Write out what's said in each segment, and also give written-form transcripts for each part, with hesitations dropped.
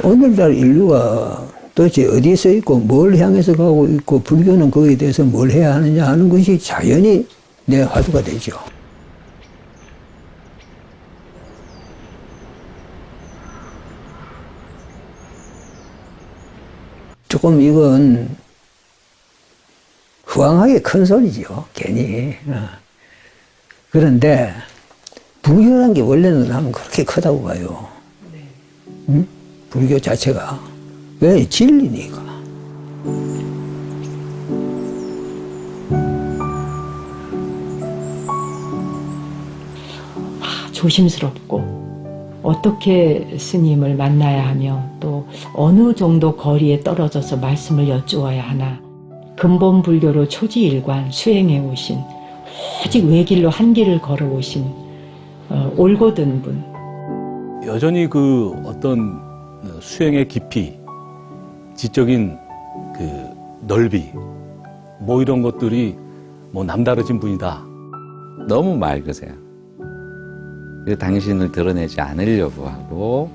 오늘날 인류가 도대체 어디에 서 있고 뭘 향해서 가고 있고 불교는 거기에 대해서 뭘 해야 하느냐 하는 것이 자연히 내 화두가 되죠. 조금 이건 후황하게 큰 소리죠. 괜히. 그런데 불교라는 게 원래는 나는 그렇게 크다고 봐요. 응? 불교 자체가. 왜? 진리니까. 조심스럽고 어떻게 스님을 만나야 하며 또 어느 정도 거리에 떨어져서 말씀을 여쭈어야 하나 근본 불교로 초지일관 수행해 오신 오직 외길로 한 길을 걸어오신 올곧은 분. 여전히 그 어떤 수행의 깊이, 지적인 그 넓이, 뭐 이런 것들이 뭐 남다르신 분이다. 너무 맑으세요. 당신을 드러내지 않으려고 하고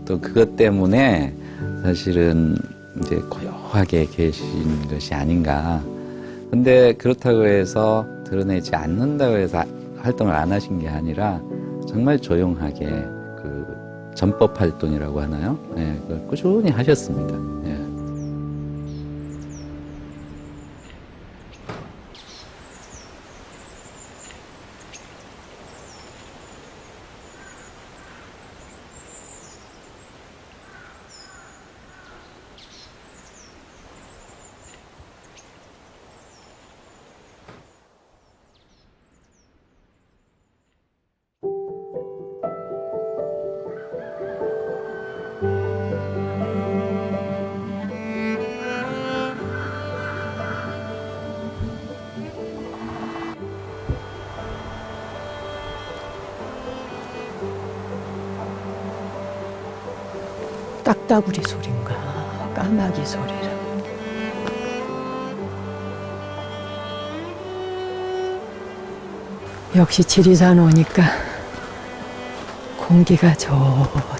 또 그것 때문에 사실은 이제 고요하게 계신 것이 아닌가. 근데 그렇다고 해서 드러내지 않는다고 해서 활동을 안 하신 게 아니라 정말 조용하게 그 전법 활동이라고 하나요? 예, 그걸 꾸준히 하셨습니다. 예. 딱따구리 소리인가 까마귀 소리라. 역시 지리산 오니까 공기가 좋다.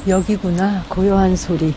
여기구나, 고요한 소리.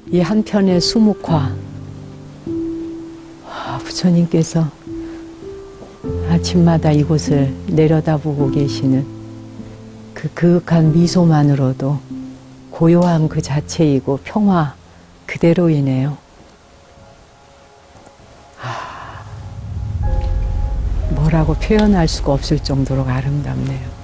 이 한편의 수묵화, 부처님께서 아침마다 이곳을 내려다보고 계시는 그 그윽한 미소만으로도 고요함 그 자체이고 평화 그대로이네요. 뭐라고 표현할 수가 없을 정도로 아름답네요.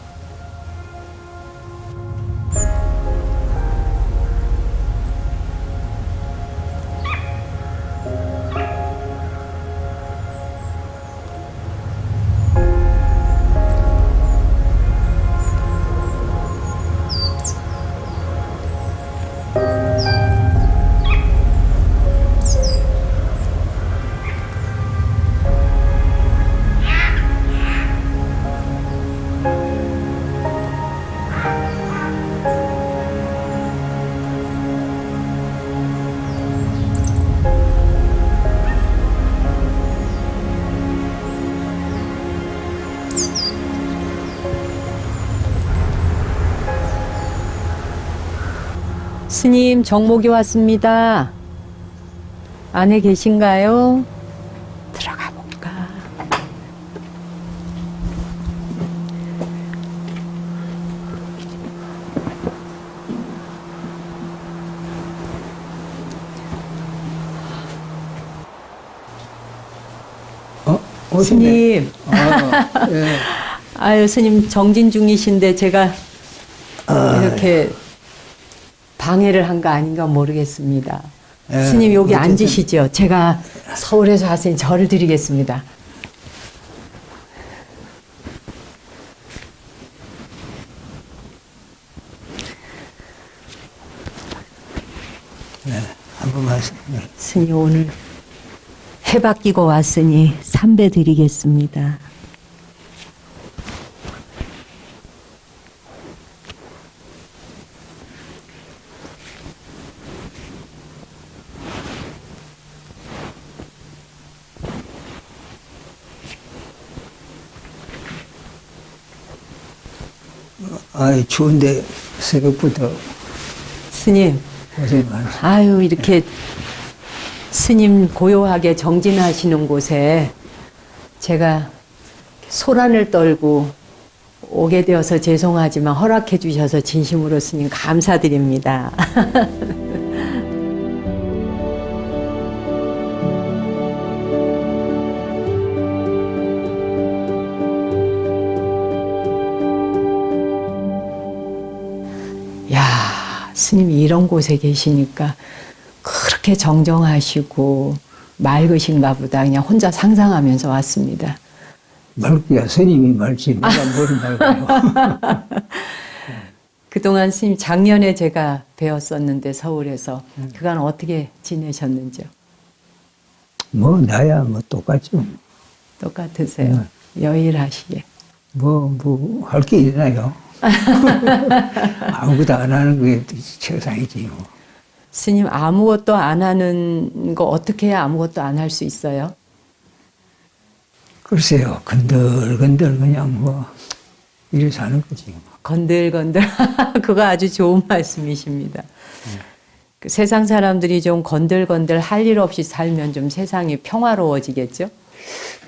스님, 정목이 왔습니다. 안에 계신가요? 들어가 볼까? 오시네. 스님, 예. 아유, 스님 정진 중이신데 제가 이렇게 방해를 한 거 아닌가 모르겠습니다. 예, 스님 여기 어쨌든. 앉으시죠. 제가 서울에서 왔으니 절을 드리겠습니다. 한번 말씀. 스님 오늘 해 바뀌고 왔으니 삼배 드리겠습니다. 아이, 추운데 새벽부터 스님, 고생 많으세요. 아유 이렇게 스님 고요하게 정진하시는 곳에 제가 소란을 떨고 오게 되어서 죄송하지만 허락해 주셔서 진심으로 스님 감사드립니다. 야, 스님이 이런 곳에 계시니까 그렇게 정정하시고 맑으신가 보다 그냥 혼자 상상하면서 왔습니다. 맑기야 스님이 맑지 내가 뭘 맑아요. 그동안 스님 작년에 제가 배웠었는데 서울에서 그간 어떻게 지내셨는지요? 뭐 나야 뭐 똑같죠. 똑같으세요? 여일하시게. 뭐 할 게 있나요? 아무것도 안 하는 게 최상이지 뭐. 스님 아무것도 안 하는 거 어떻게 해야 아무것도 안 할 수 있어요? 글쎄요, 건들건들 그냥 뭐 이래 사는 거지. 뭐. 건들건들 그거 아주 좋은 말씀이십니다. 그 세상 사람들이 좀 건들건들 할 일 없이 살면 좀 세상이 평화로워지겠죠?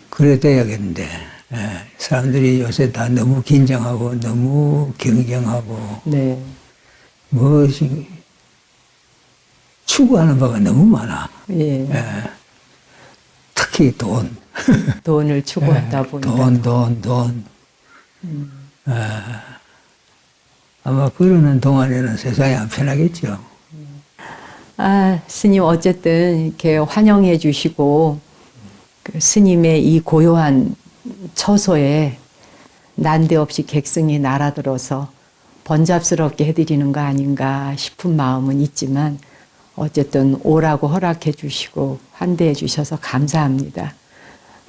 그래 돼야겠는데 사람들이 요새 다 너무 긴장하고 너무 경쟁하고 네. 무엇이 추구하는 바가 너무 많아. 예. 특히 돈. 돈을 추구하다 보니까. 돈. 아마 그러는 동안에는 세상이 안 편하겠죠. 아, 스님 어쨌든 이렇게 환영해 주시고 그 스님의 이 고요한 처소에 난데없이 객승이 날아들어서 번잡스럽게 해드리는 거 아닌가 싶은 마음은 있지만 어쨌든 오라고 허락해 주시고 환대해 주셔서 감사합니다.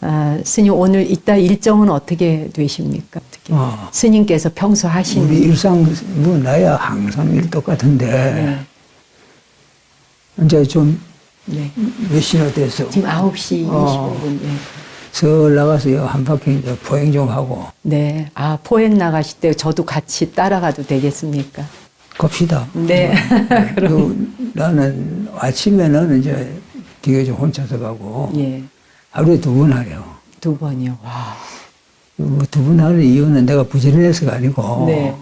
아, 스님 오늘 이따 일정은 어떻게 되십니까? 어떻게? 스님께서 평소 하시는 우리 일상 뭐 나야 항상 일 똑같은데 네. 이제 좀 네. 몇 시나 돼서 지금 9시 25분. 네. 서 나가서 한 바퀴 이제 포행 좀 하고 네. 아, 포행 나가실 때 저도 같이 따라가도 되겠습니까? 갑시다. 네. 나는 아침에는 이제 뒤에 혼자서 가고 예. 하루에 2번 해요. 2번이요. 와. 뭐 2번 하는 이유는 내가 부지런해서가 아니고 네.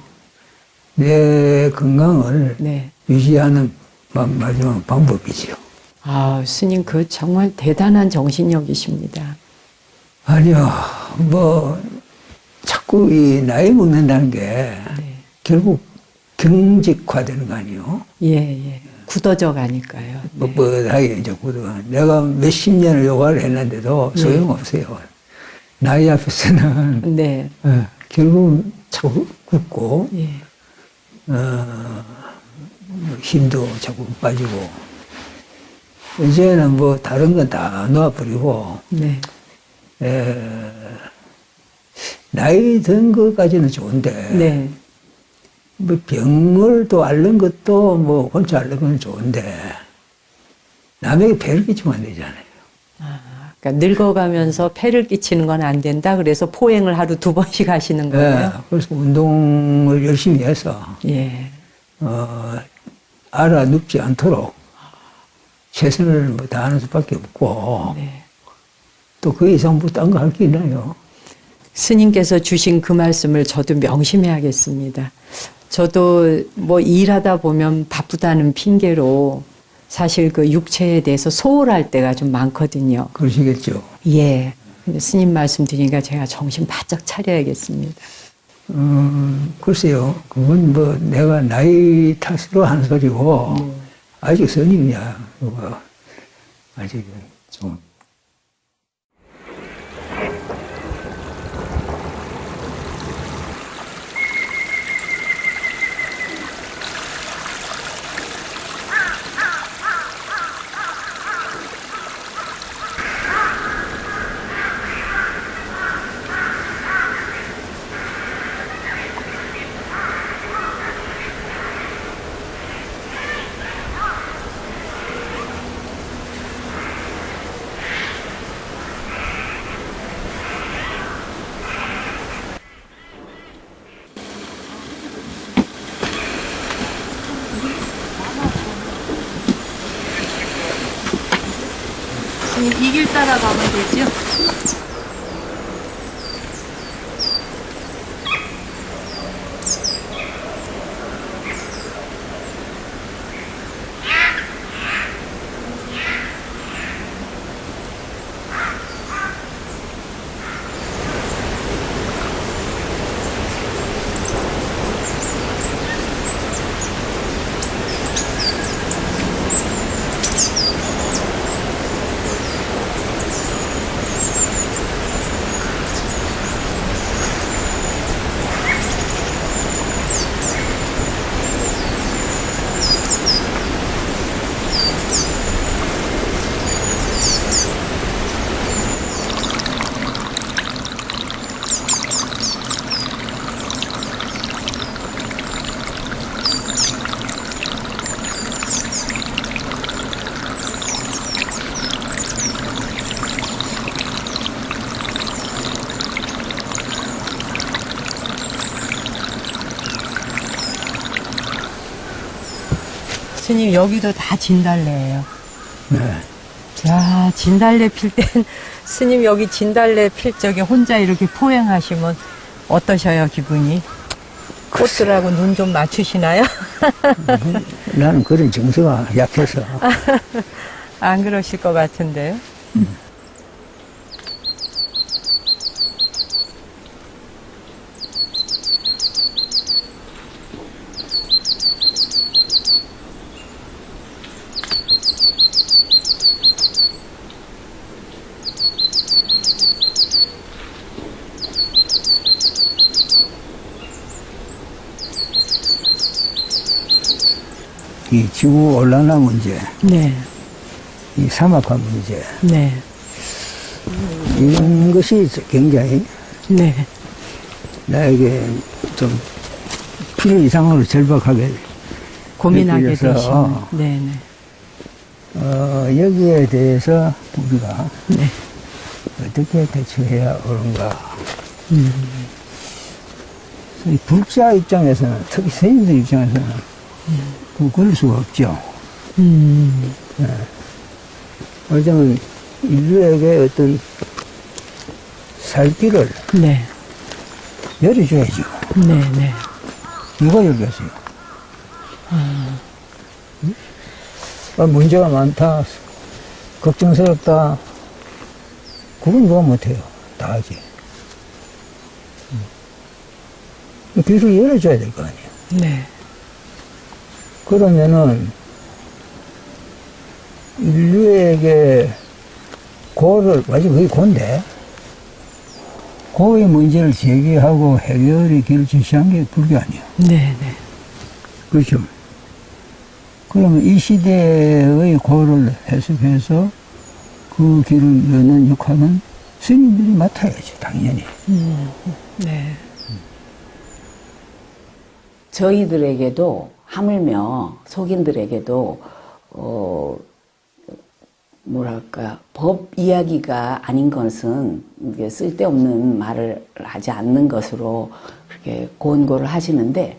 내 건강을 네. 유지하는 마지막 방법이지요. 아, 스님 그 정말 대단한 정신력이십니다. 아니요, 뭐 자꾸 이 나이 먹는다는 게 네. 결국 경직화되는 거 아니에요? 예, 예. 굳어져 가니까요. 네. 뻣뻣하게 이제 굳어가. 내가 몇십 년을 요가를 했는데도 네. 소용없어요. 나이 앞에서는 네. 결국 자꾸 굳고 예. 힘도 자꾸 빠지고 이제는 뭐 다른 건 다 놓아버리고 네. 나이 든 것까지는 좋은데 네. 뭐 병을 또 앓는 것도 뭐 혼자 앓는 건 좋은데 남에게 배를 끼치면 안 되잖아요. 그러니까 늙어가면서 폐를 끼치는 건 안 된다. 그래서 포행을 하루 2번씩 하시는 거예요. 그래서 운동을 열심히 해서 예. 알아 눕지 않도록 최선을 뭐 다하는 수밖에 없고 네. 또 그 이상 뭐 딴 거 할 게 있나요? 스님께서 주신 그 말씀을 저도 명심해야겠습니다. 저도 뭐 일하다 보면 바쁘다는 핑계로 사실 그 육체에 대해서 소홀할 때가 좀 많거든요. 그러시겠죠. 예. 근데 스님 말씀 드리니까 제가 정신 바짝 차려야겠습니다. 글쎄요. 그건 뭐 내가 나이 탓으로 하는 소리고 아직 스님이야. 그거 아직은 좀. 이 길 따라가면 되죠? 스님 여기도 다 진달래예요. 네. 야, 진달래 필 땐 스님 여기 진달래 필 적에 혼자 이렇게 포행하시면 어떠셔요, 기분이? 꽃들하고 눈 좀 맞추시나요? 나는 그런 정서가 약해서. 안 그러실 것 같은데요. 이 지구 온난화 문제, 네, 이 사막화 문제, 네, 이런 것이 굉장히 네, 나에게 좀 필요 이상으로 절박하게 고민하게 느껴져서, 되시는. 네네. 여기에 대해서 우리가 네. 어떻게 대처해야 옳은가. 이 불자 입장에서는, 특히 스님들 입장에서는 그럴 수가 없죠. 왜냐면 인류에게 어떤 살 길을 네. 열어줘야죠. 네, 네. 누가 열겠어요? 문제가 많다, 걱정스럽다, 그건 누가 못해요. 다 하지. 길을 열어줘야 될 거 아니에요. 네. 그러면은 인류에게 고를, 아직 그게 고인데, 고의 문제를 제기하고 해결의 길을 제시한 게 불교 아니에요. 네, 네. 그렇죠. 그러면 이 시대의 고를 해석해서 그 길을 여는 역할은 스님들이 맡아야죠, 당연히. 네. 저희들에게도 하물며 속인들에게도 뭐랄까 법 이야기가 아닌 것은 이게 쓸데없는 말을 하지 않는 것으로 그렇게 권고를 하시는데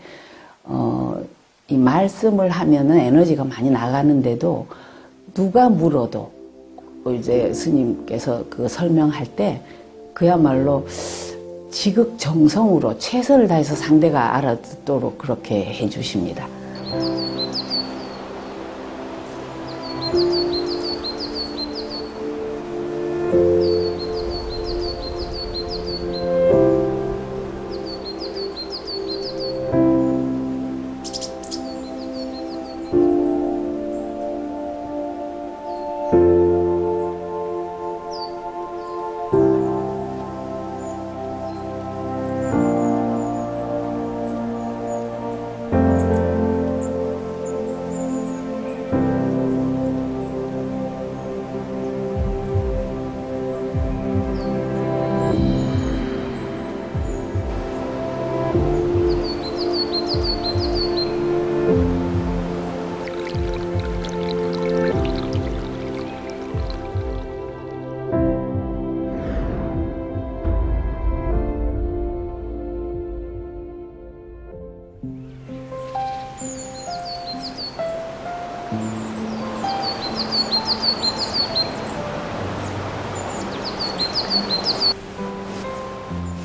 이 말씀을 하면은 에너지가 많이 나가는데도 누가 물어도 이제 스님께서 그 설명할 때 그야말로 지극정성으로 최선을 다해서 상대가 알아듣도록 그렇게 해주십니다.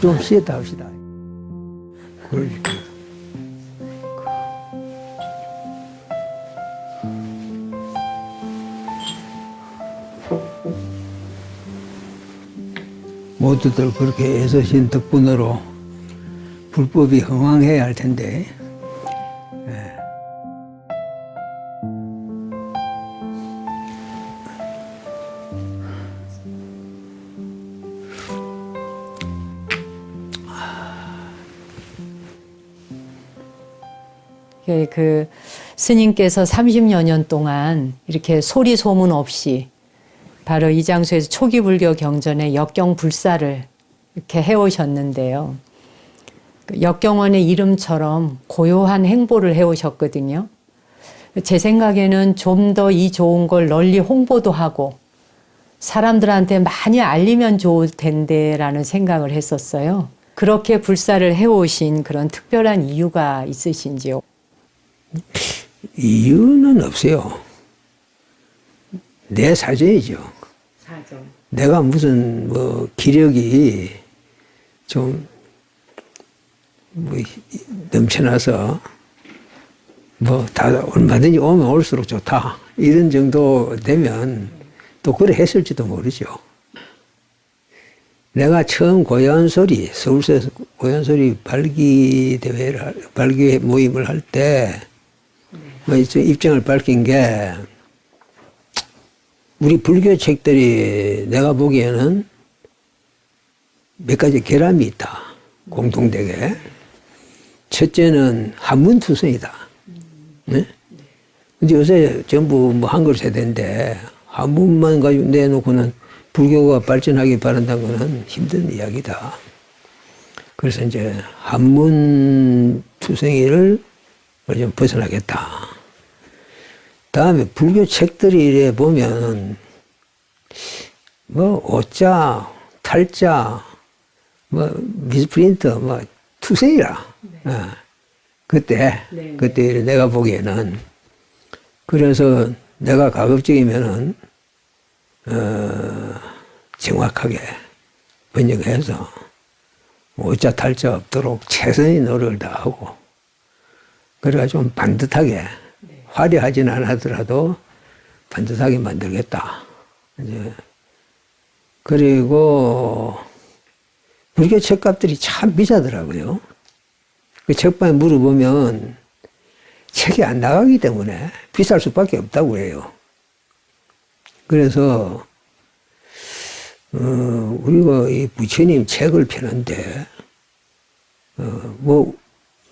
좀 쉬었다 합시다. 그러니까. 모두들 그렇게 애쓰신 덕분으로 불법이 흥왕해야 할 텐데. 그 스님께서 30여 년 동안 이렇게 소리 소문 없이 바로 이 장소에서 초기 불교 경전의 역경 불사를 이렇게 해오셨는데요. 그 역경원의 이름처럼 고요한 행보를 해오셨거든요. 제 생각에는 좀 더 이 좋은 걸 널리 홍보도 하고 사람들한테 많이 알리면 좋을 텐데라는 생각을 했었어요. 그렇게 불사를 해오신 그런 특별한 이유가 있으신지요? 이유는 없어요. 내 사정이죠. 사정. 내가 무슨 뭐 기력이 좀 뭐 넘쳐나서 뭐 다 얼마든지 오면 올수록 좋다 이런 정도 되면 또 그래 했을지도 모르죠. 내가 처음 고연소리 서울시에서 고연소리 발기 대회를 발기 모임을 할 때 뭐 입장을 밝힌 게 우리 불교 책들이 내가 보기에는 몇 가지 결함이 있다. 공통되게. 첫째는 한문투성이다. 네? 근데 요새 전부 뭐 한글 세대인데 한문만 가지고 내놓고는 불교가 발전하기 바란다는 것은 힘든 이야기다. 그래서 이제 한문투성이를 좀 벗어나겠다. 다음에 불교 책들이 이래 보면 뭐 오자, 탈자, 뭐 미스프린트, 뭐 투세이라. 그때 내가 보기에는 그래서 내가 가급적이면은 정확하게 번역해서 오자 탈자 없도록 최선의 노력을 다하고 그래가지고 좀 반듯하게 화려하진 않았더라도 반듯하게 만들겠다. 이제 그리고 불교 책값들이 참 비싸더라고요. 그 책방에 물어보면 책이 안 나가기 때문에 비쌀 수밖에 없다고 해요. 그래서 우리가 이 부처님 책을 펴는데 뭐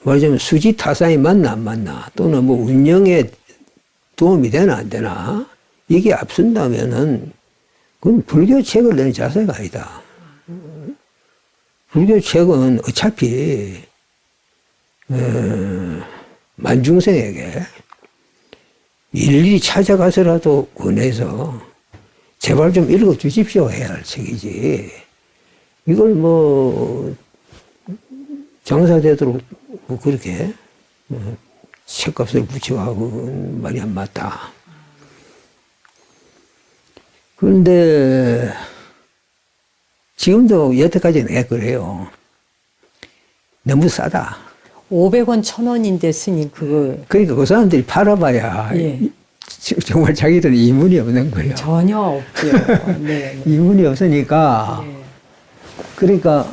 말하자면 수지 타산이 맞나 안 맞나 또는 뭐 운영에 도움이 되나 안 되나 이게 앞선다면은 그건 불교 책을 내는 자세가 아니다. 불교 책은 어차피 만중생에게 일일이 찾아가서라도 권해서 제발 좀 읽어주십시오 해야 할 책이지. 이걸 뭐 장사되도록 뭐 그렇게 책값을 붙여가고 말이 안 맞다. 그런데 지금도 여태까지는 그래요. 너무 싸다. 500원, 1000원인데 스님 그거 그러니까 그 사람들이 팔아봐야 예. 정말 자기들은 이문이 없는 거예요. 전혀 없죠. 네. 이문이 없으니까 네. 그러니까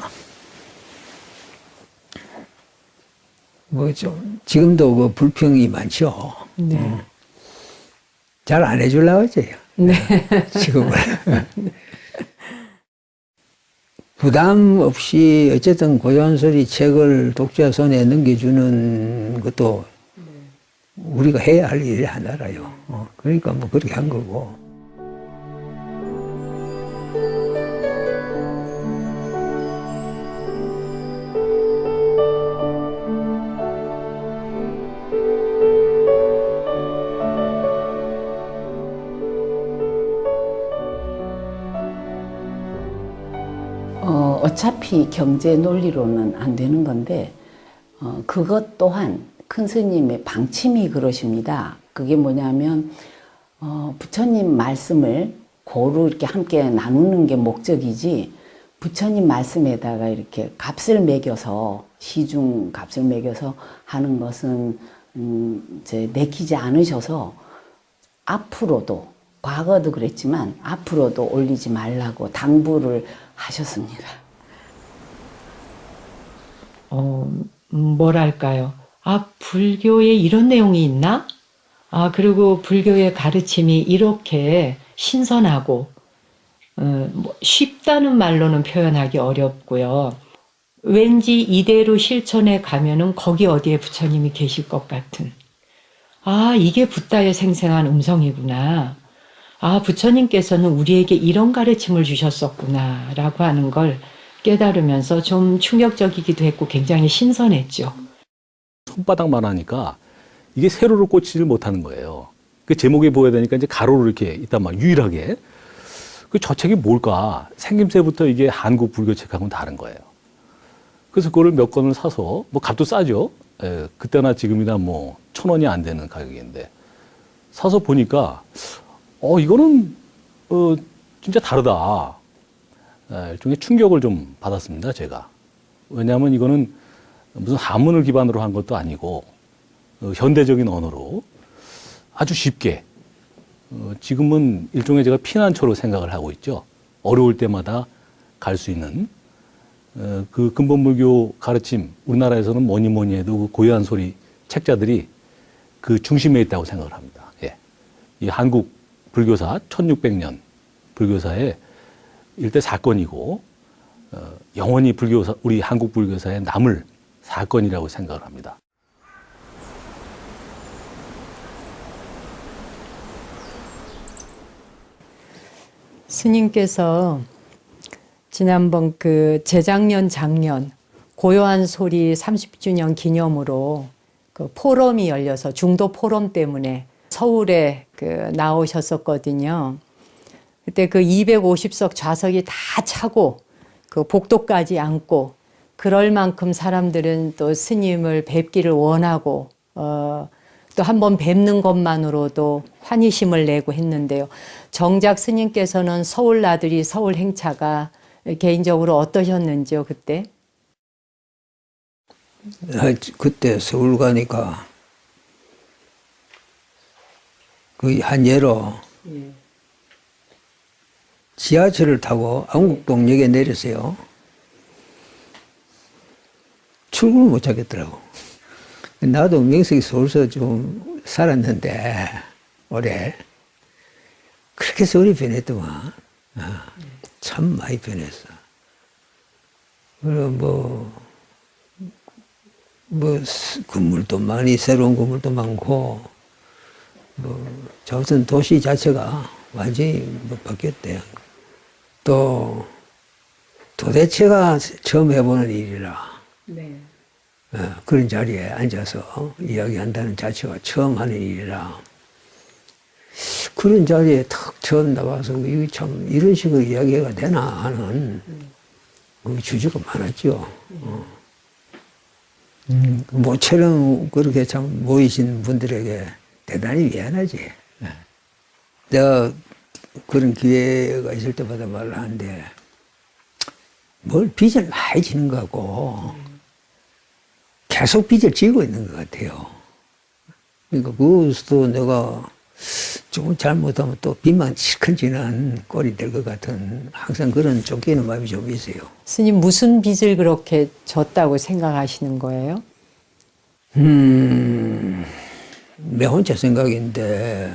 뭐 좀 지금도 그 불평이 많죠. 네. 잘 안 해주려고 하죠. 네. 지금은. 부담 없이 어쨌든 고전소리 책을 독자 손에 넘겨주는 것도 우리가 해야 할 일이 하나라요. 그러니까 뭐 그렇게 한 거고. 어차피 경제 논리로는 안 되는 건데 그것 또한 큰 스님의 방침이 그러십니다. 그게 뭐냐면 부처님 말씀을 고루 이렇게 함께 나누는 게 목적이지 부처님 말씀에다가 이렇게 값을 매겨서 시중 값을 매겨서 하는 것은 이제 내키지 않으셔서 앞으로도 과거도 그랬지만 앞으로도 올리지 말라고 당부를 하셨습니다. 뭐랄까요? 아, 불교에 이런 내용이 있나? 아, 그리고 불교의 가르침이 이렇게 신선하고, 뭐 쉽다는 말로는 표현하기 어렵고요. 왠지 이대로 실천해 가면은 거기 어디에 부처님이 계실 것 같은. 아, 이게 붓다의 생생한 음성이구나. 아, 부처님께서는 우리에게 이런 가르침을 주셨었구나 라고 하는 걸 깨달으면서 좀 충격적이기도 했고 굉장히 신선했죠. 손바닥만 하니까 이게 세로로 꽂지를 못하는 거예요. 그 제목에 보여야 되니까 이제 가로로 이렇게 있단 말이에요. 유일하게. 그 저 책이 뭘까? 생김새부터 이게 한국 불교 책하고는 다른 거예요. 그래서 그거를 몇 권을 사서, 뭐 값도 싸죠. 그때나 지금이나 뭐 1,000원이 안 되는 가격인데 사서 보니까 이거는 진짜 다르다. 일종의 충격을 좀 받았습니다, 제가. 왜냐하면 이거는 무슨 한문을 기반으로 한 것도 아니고 현대적인 언어로 아주 쉽게 지금은 일종의 제가 피난처로 생각을 하고 있죠. 어려울 때마다 갈 수 있는 그 근본불교 가르침, 우리나라에서는 뭐니 해도 그 고요한 소리 책자들이 그 중심에 있다고 생각을 합니다. 예. 이 한국 불교사 1600년 불교사의 일대 사건이고 영원히 불교사, 우리 한국 불교사에 남을 사건이라고 생각을 합니다. 스님께서 지난번 그 재작년 작년 고요한 소리 30주년 기념으로 그 포럼이 열려서 중도 포럼 때문에 서울에 그 나오셨었거든요. 그때 그 250석 좌석이 다 차고 그 복도까지 앉고 그럴 만큼 사람들은 또 스님을 뵙기를 원하고 또 한 번 뵙는 것만으로도 환희심을 내고 했는데요. 정작 스님께서는 서울 나들이 서울 행차가 개인적으로 어떠셨는지요, 그때? 그때 서울 가니까 그 한 예로 지하철을 타고 안국동역에 내렸어요. 출근을 못 하겠더라고. 나도 명색이 서울서 좀 살았는데 올해 그렇게 서울이 변했더만. 참 많이 변했어. 그리고 건물도 많이, 새로운 건물도 많고, 우선 도시 자체가 완전히 바뀌었대요. 또, 도대체가 처음 해보는 일이라. 네. 그런 자리에 앉아서 이야기한다는 자체가 처음 하는 일이라. 그런 자리에 탁 처음 나와서 이게 참 이런 식으로 이야기가 되나 하는 그 주제가 많았죠. 모처럼 그렇게 참 모이신 분들에게 대단히 미안하지. 내가 그런 기회가 있을 때마다 말을 하는데 뭘 빚을 많이 지는 것 같고 계속 빚을 지고 있는 것 같아요. 그러니까 그것도 내가 조금 잘못하면 또 빚만 실컷 지는 꼴이 될 것 같은 항상 그런 쫓기는 마음이 좀 있어요. 스님 무슨 빚을 그렇게 졌다고 생각하시는 거예요? 내 혼자 생각인데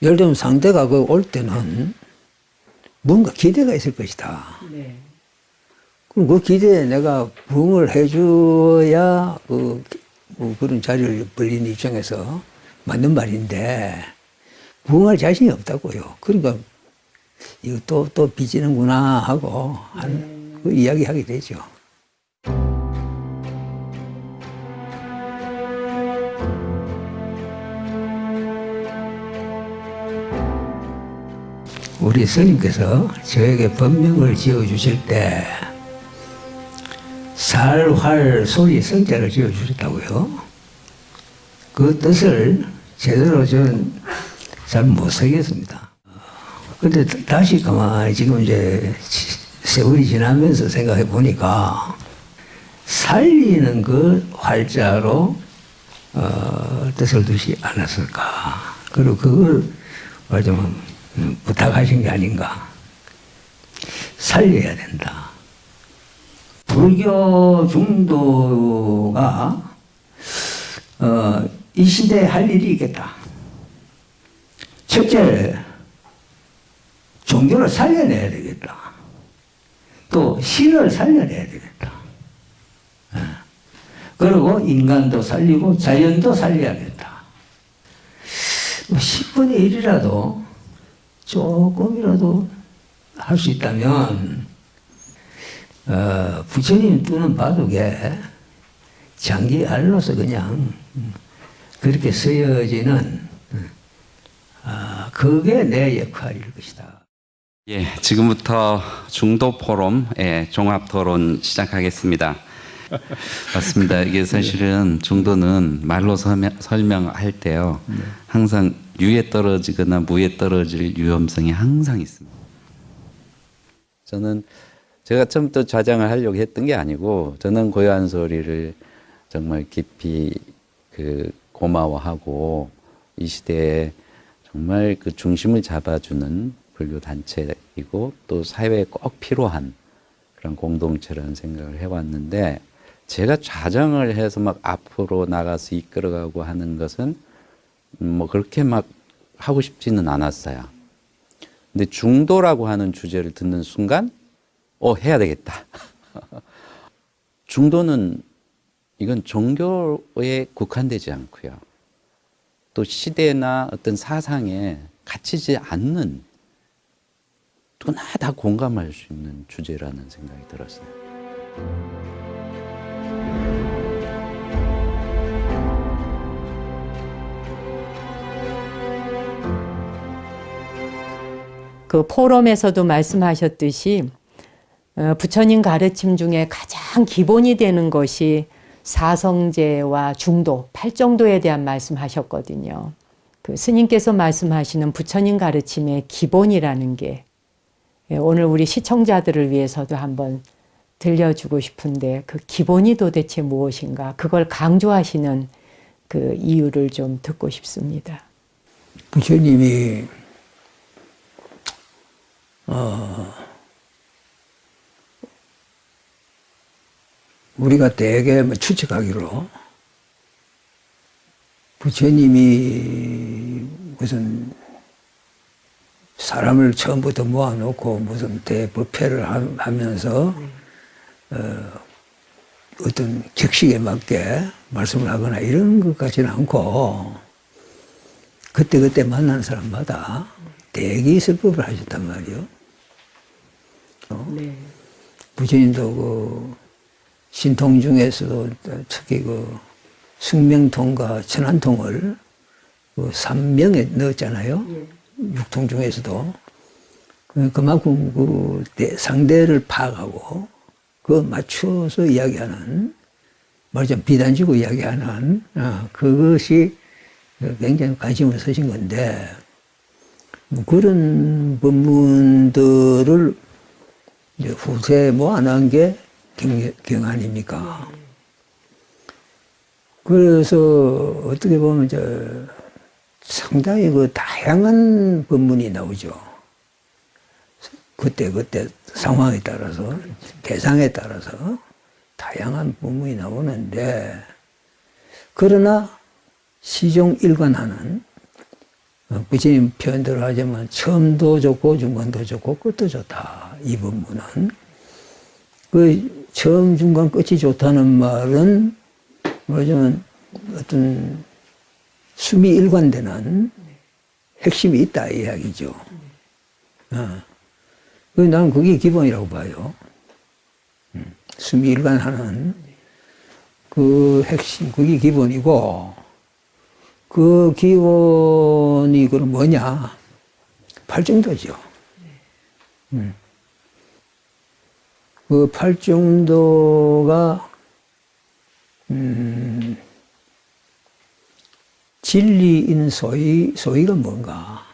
예를 들면 상대가 올 때는 뭔가 기대가 있을 것이다. 네. 그럼 그 기대에 내가 부응을 해줘야 그런 자리를 벌린 입장에서 맞는 말인데 부응할 자신이 없다고요. 그러니까 이거 또 빚지는구나 하고 그 이야기하게 되죠. 우리 스님께서 저에게 법명을 지어주실 때 살, 활, 소리, 성자를 지어주셨다고요. 그 뜻을 제대로 저는 잘 못 쓰겠습니다. 근데 다시 가만히 지금 이제 세월이 지나면서 생각해 보니까 살리는 그 활자로 뜻을 두지 않았을까. 그리고 그걸 말하자면 부탁하신 게 아닌가. 살려야 된다. 불교 중도가 이 시대에 할 일이 있겠다. 첫째, 종교를 살려내야 되겠다. 또 신을 살려내야 되겠다. 그리고 인간도 살리고 자연도 살려야겠다. 10분의 1이라도 조금이라도 할 수 있다면 부처님 뜨는 바둑에 장기알로서 그냥 그렇게 쓰여지는 그게 내 역할일 것이다. 예, 지금부터 중도 포럼 종합 토론 시작하겠습니다. 맞습니다. 이게 사실은 중도는 말로 설명할 때요, 항상 유에 떨어지거나 무에 떨어질 위험성이 항상 있습니다. 저는 제가 처음부터 좌장을 하려고 했던 게 아니고, 저는 고요한 소리를 정말 깊이 고마워하고 이 시대에 정말 그 중심을 잡아주는 불교 단체이고 또 사회에 꼭 필요한 그런 공동체라는 생각을 해왔는데, 제가 좌장을 해서 막 앞으로 나가서 이끌어가고 하는 것은 뭐 그렇게 막 하고 싶지는 않았어요. 근데 중도라고 하는 주제를 듣는 순간 해야 되겠다. 중도는 이건 종교에 국한되지 않고요, 또 시대나 어떤 사상에 갇히지 않는 누구나 다 공감할 수 있는 주제라는 생각이 들었어요. 그 포럼에서도 말씀하셨듯이 부처님 가르침 중에 가장 기본이 되는 것이 사성제와 중도, 팔정도에 대한 말씀하셨거든요. 그 스님께서 말씀하시는 부처님 가르침의 기본이라는 게 오늘 우리 시청자들을 위해서도 한번 들려주고 싶은데 그 기본이 도대체 무엇인가 그걸 강조하시는 그 이유를 좀 듣고 싶습니다. 부처님이 우리가 대개 추측하기로 부처님이 무슨 사람을 처음부터 모아놓고 무슨 대법회를 하면서 어떤 격식에 맞게 말씀을 하거나 이런 것 같지는 않고 그때그때 만나는 사람마다 대기설법을 하셨단 말이에요. 네. 부처님도 그 신통 중에서도 특히 그 숙명통과 천안통을 그 3명에 넣었잖아요. 육통 중에서도. 그만큼 그 상대를 파악하고 그 맞춰서 이야기하는, 말하자면 비단지고 이야기하는 그것이 굉장히 관심을 쓰신 건데, 뭐 그런 법문들을 이제 후세에 모아놓은 게 경안입니까? 그래서 어떻게 보면 상당히 그 다양한 법문이 나오죠. 그때 상황에 따라서, 대상에 따라서 다양한 법문이 나오는데, 그러나 시종일관하는, 부처님 표현대로 하자면 처음도 좋고 중간도 좋고 끝도 좋다. 이 법문은. 그 처음, 중간, 끝이 좋다는 말은 뭐냐면 어떤 숨이 일관되는 핵심이 있다 이 이야기죠. 나는 그게 기본이라고 봐요. 숨이 일관하는 그 핵심, 그게 기본이고, 그 기본이 그럼 뭐냐? 팔정도죠. 그 팔정도가 진리인 소위가 뭔가?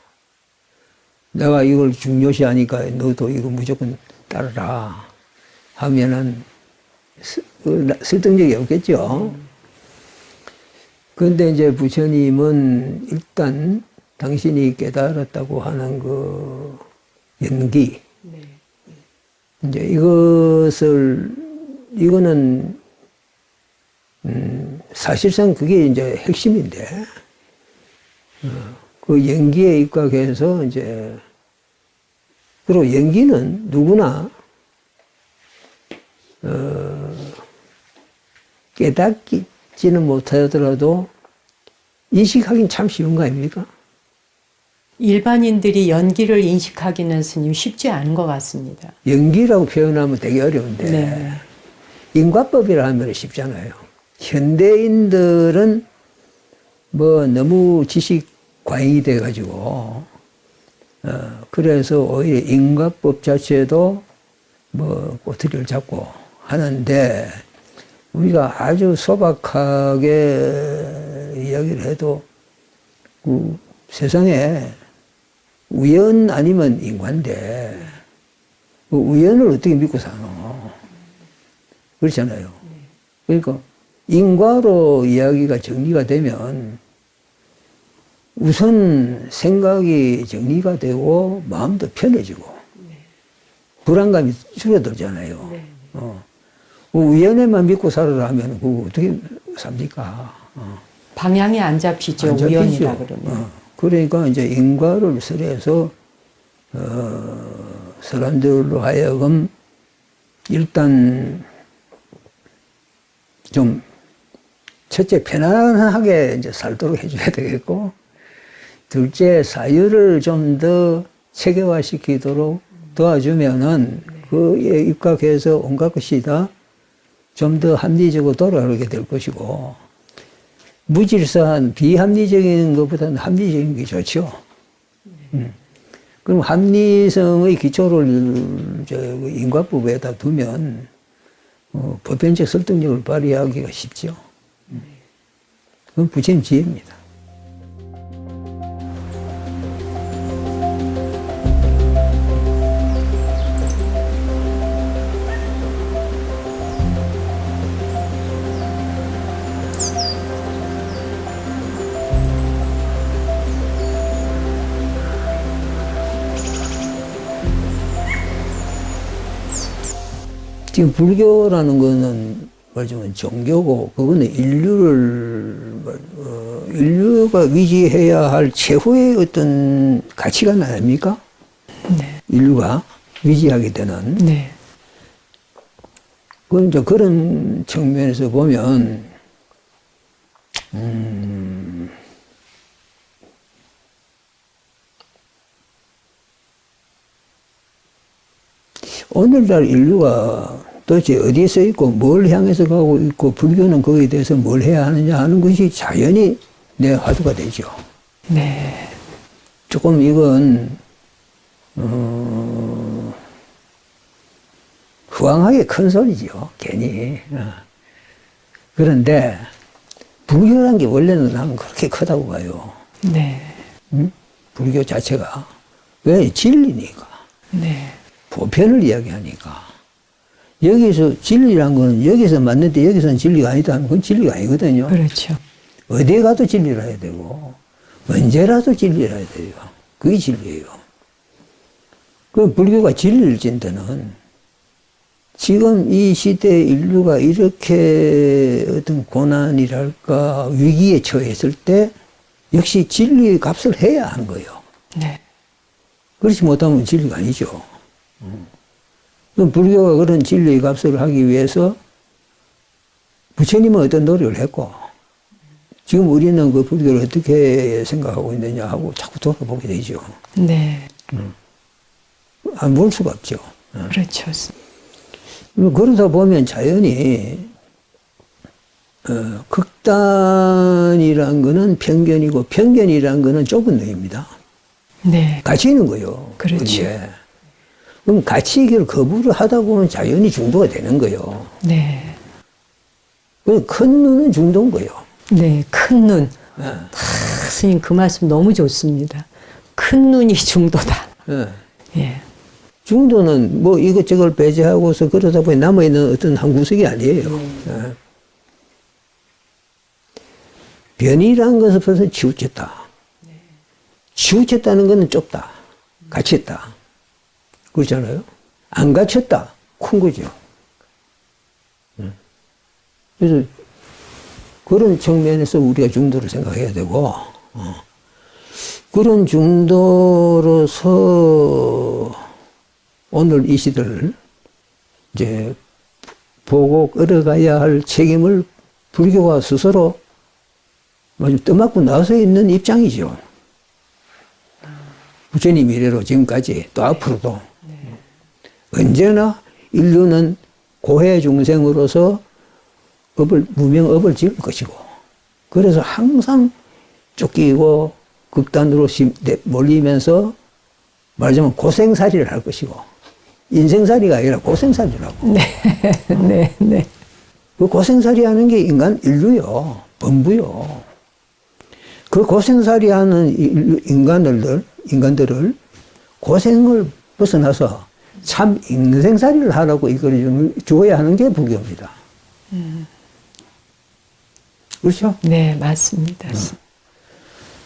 내가 이걸 중요시하니까 너도 이거 무조건 따르라 하면은 설득력이 없겠죠. 그런데 이제 부처님은 일단 당신이 깨달았다고 하는 그 연기, 이제 이거는 사실상 그게 이제 핵심인데, 그 연기에 입각해서 이제, 그리고 연기는 누구나, 깨닫지는 못하더라도 인식하기는 참 쉬운 거 아닙니까? 일반인들이 연기를 인식하기는 스님 쉽지 않은 것 같습니다. 연기라고 표현하면 되게 어려운데, 네. 인과법이라 하면 쉽잖아요. 현대인들은 뭐 너무 지식 과잉이 돼가지고, 그래서 오히려 인과법 자체도 뭐 꼬투리를 잡고 하는데, 우리가 아주 소박하게 이야기를 해도 그 세상에 우연 아니면 인과인데, 그 우연을 어떻게 믿고 사노? 그렇잖아요. 그러니까 인과로 이야기가 정리가 되면 우선 생각이 정리가 되고 마음도 편해지고 불안감이 줄어들잖아요. 우연에만 믿고 살아라 하면 그거 어떻게 삽니까? 방향이 안 잡히죠. 안 잡히죠. 우연이라 그러면. 그러니까 이제 인과를 설해서 사람들로 하여금 일단 좀 첫째 편안하게 이제 살도록 해줘야 되겠고, 둘째 사유를 좀 더 체계화시키도록 도와주면은 그에 입각해서 온갖 것이 다 좀 더 합리적으로 돌아가게 될 것이고, 무질서한 비합리적인 것보다는 합리적인 게 좋죠. 그럼 합리성의 기초를 인과법에다 두면 보편적 설득력을 발휘하기가 쉽죠. 그건 부처님 지혜입니다. 지금 불교라는 거는 말하자면 종교고, 그거는 인류가 위지해야 할 최후의 어떤 가치관 아닙니까? 네. 인류가 위지하게 되는. 네. 그럼 이제 그런 측면에서 보면, 오늘날 인류가 도대체 어디에 서 있고 뭘 향해서 가고 있고 불교는 거기에 대해서 뭘 해야 하느냐 하는 것이 자연히 내 화두가 되죠. 네. 조금 이건 후황하게 큰 소리죠. 괜히. 그런데 불교라는 게 원래는 나는 그렇게 크다고 봐요. 네. 응? 불교 자체가. 왜? 진리니까. 네. 보편을 이야기하니까. 여기서 진리란 거는 여기서 맞는데 여기서는 진리가 아니다 하면 그건 진리가 아니거든요. 그렇죠. 어디에 가도 진리라 해야 되고 언제라도 진리라 해야 돼요. 그게 진리예요. 그럼 불교가 진리를 진다는 지금 이 시대에 인류가 이렇게 어떤 고난이랄까 위기에 처했을 때 역시 진리의 값을 해야 하는 거예요. 네. 그렇지 못하면 진리가 아니죠. 그럼 불교가 그런 진리의 값을 하기 위해서 부처님은 어떤 노력을 했고 지금 우리는 그 불교를 어떻게 생각하고 있느냐 하고 자꾸 돌아보게 되죠. 네. 안 볼 수가 없죠. 그렇죠. 그러다 보면 자연히 극단이란 거는 편견이고 편견이란 거는 좁은 뇌입니다. 네. 같이 있는 거예요. 그렇죠. 어디에. 그럼 같이 이걸 거부를 하다 보면 자연히 중도가 되는 거예요. 네. 큰 눈은 중도인 거예요. 네. 큰 눈. 스님 그 말씀 너무 좋습니다. 큰 눈이 중도다. 예. 중도는 뭐 이것저것 배제하고서 그러다 보니 남아있는 어떤 한 구석이 아니에요. 변이라는 것은 벌써 치우쳤다. 치우쳤다는 것은 좁다. 갇혔다. 그렇잖아요? 안 갇혔다. 큰 거죠. 그래서 그런 측면에서 우리가 중도를 생각해야 되고, 그런 중도로서 오늘 이 시대를 이제 보고 끌어가야 할 책임을 불교가 스스로 떠맡고 나서 있는 입장이죠. 부처님 이래로 지금까지 또 앞으로도 언제나 인류는 고해 중생으로서 무명업을 지을 것이고, 그래서 항상 쫓기고 극단으로 몰리면서 말하자면 고생살이를 할 것이고, 인생살이가 아니라 고생살이라고. 네. 네. 네. 그 고생살이 하는 게 인류요. 범부요. 그 고생살이 하는 인간들을 고생을 벗어나서 참 인생살이를 하라고 이끌어 주어야 하는 게 불교입니다. 그렇죠? 네, 맞습니다.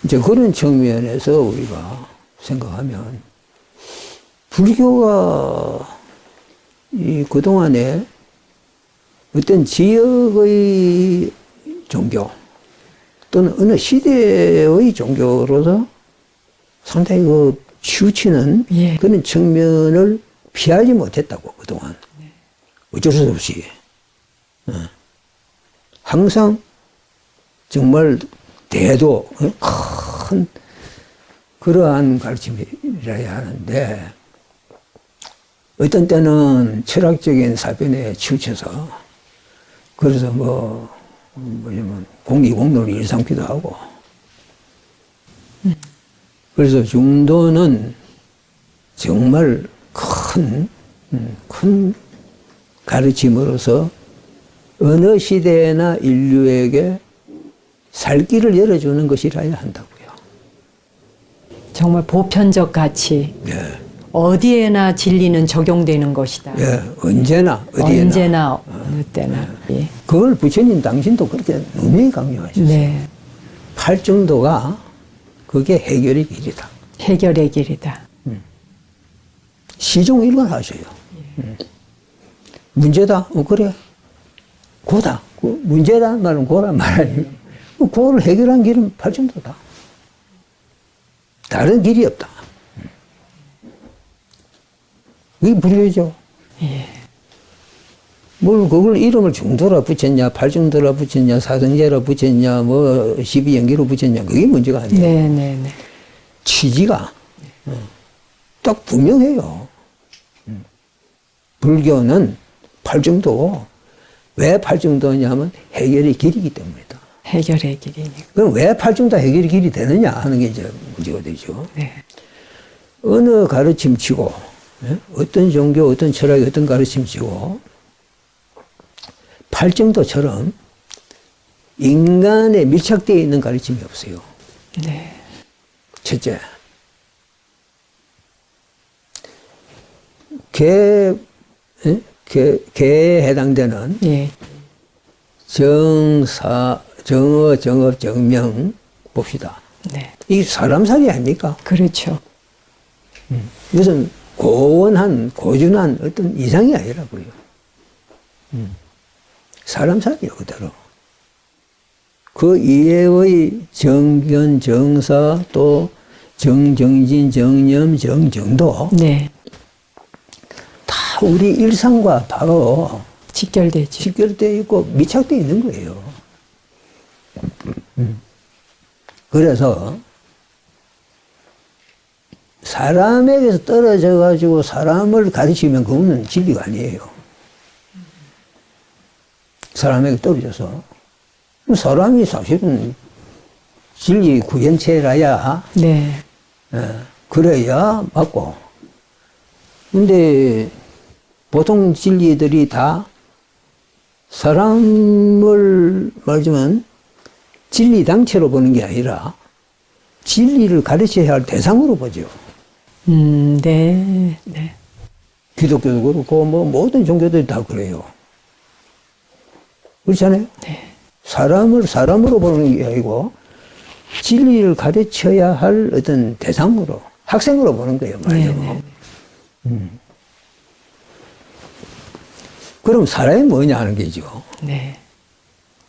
이제 그런 측면에서 우리가 생각하면 불교가 그동안에 어떤 지역의 종교 또는 어느 시대의 종교로서 상당히 치우치는 그런 측면을 피하지 못했다고, 그동안. 어쩔 수 없이. 항상 정말 대도, 큰 그러한 가르침이라야 하는데, 어떤 때는 철학적인 사변에 치우쳐서, 그래서 공의공론을 일삼기도 하고, 그래서 중도는 정말 큰 가르침으로서 어느 시대나 인류에게 살 길을 열어주는 것이라야 한다고요. 정말 보편적 가치. 예. 어디에나 진리는 적용되는 것이다. 예, 언제나 어디에나. 언제나 어느 때나. 예. 그걸 부처님 당신도 그렇게 분명히 강조하셨어요. 네. 팔정도가 그게 해결의 길이다. 해결의 길이다. 시종일관 하셔요. 문제다? 그래. 고다. 문제라는 말은 고란 말 아니에요. 고를 해결한 길은 팔정도다. 다른 길이 없다. 이게 불교죠. 예. 뭘 그걸 이름을 중도라 붙였냐, 팔정도라 붙였냐, 사성제라 붙였냐, 뭐 십이연기로 붙였냐, 그게 문제가 아니에요. 네네네. 취지가 딱 분명해요. 불교는 팔정도. 왜 팔정도냐면 해결의 길이기 때문이다. 해결의 길이니까. 그럼 왜 팔정도 해결의 길이 되느냐 하는 게 이제 문제가 되죠. 네. 어느 가르침치고, 어떤 종교, 어떤 철학이 어떤 가르침치고, 팔정도처럼 인간에 밀착되어 있는 가르침이 없어요. 네. 첫째, 개에 해당되는 예. 정사, 정어, 정업, 정명 봅시다. 네. 이게 사람 살이 아닙니까? 그렇죠. 무슨 고원한, 고준한 어떤 이상이 아니라고요. 사람 살이요, 그대로. 그 이외의 정견, 정사, 또 정정진, 정념, 정정도 네. 다 우리 일상과 바로 직결되죠. 직결되어 있고 밀착되어 있는 거예요. 그래서 사람에게서 떨어져 가지고 사람을 가르치면 그거는 진리가 아니에요. 사람에게 떨어져서. 사람이 사실은 진리 구현체라야, 네. 그래야 맞고. 근데 보통 진리들이 다 사람을 말하자면 진리당체로 보는 게 아니라 진리를 가르쳐야 할 대상으로 보죠. 네. 네. 기독교도 그렇고 뭐 모든 종교들이 다 그래요. 그렇잖아요? 네. 사람을 사람으로 보는 게 아니고 진리를 가르쳐야 할 어떤 대상으로, 학생으로 보는 거예요, 말이죠. 그럼 사람이 뭐냐 하는 게죠. 네.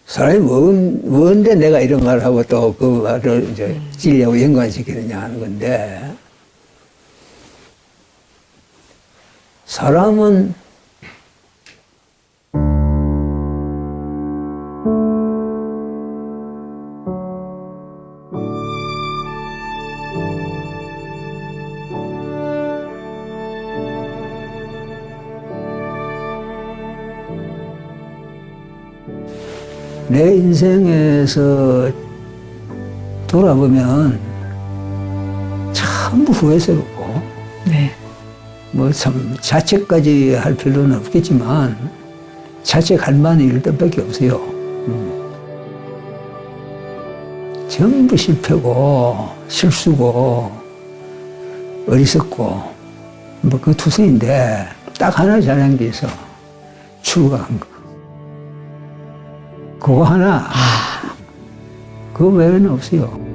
사람이 뭔데 내가 이런 말을 하고 또 그 말을 이제 진리하고 연관시키느냐 하는 건데, 사람은 내 인생에서 돌아보면 전부 후회스럽고, 네. 뭐 참 자책까지 할 필요는 없겠지만 자책할 만한 일들밖에 없어요. 전부 실패고 실수고 어리석고 뭐 그 투성인데 딱 하나 잘한 게 있어. 출가한 거. 그거 하나, 그거 외에는 없어요.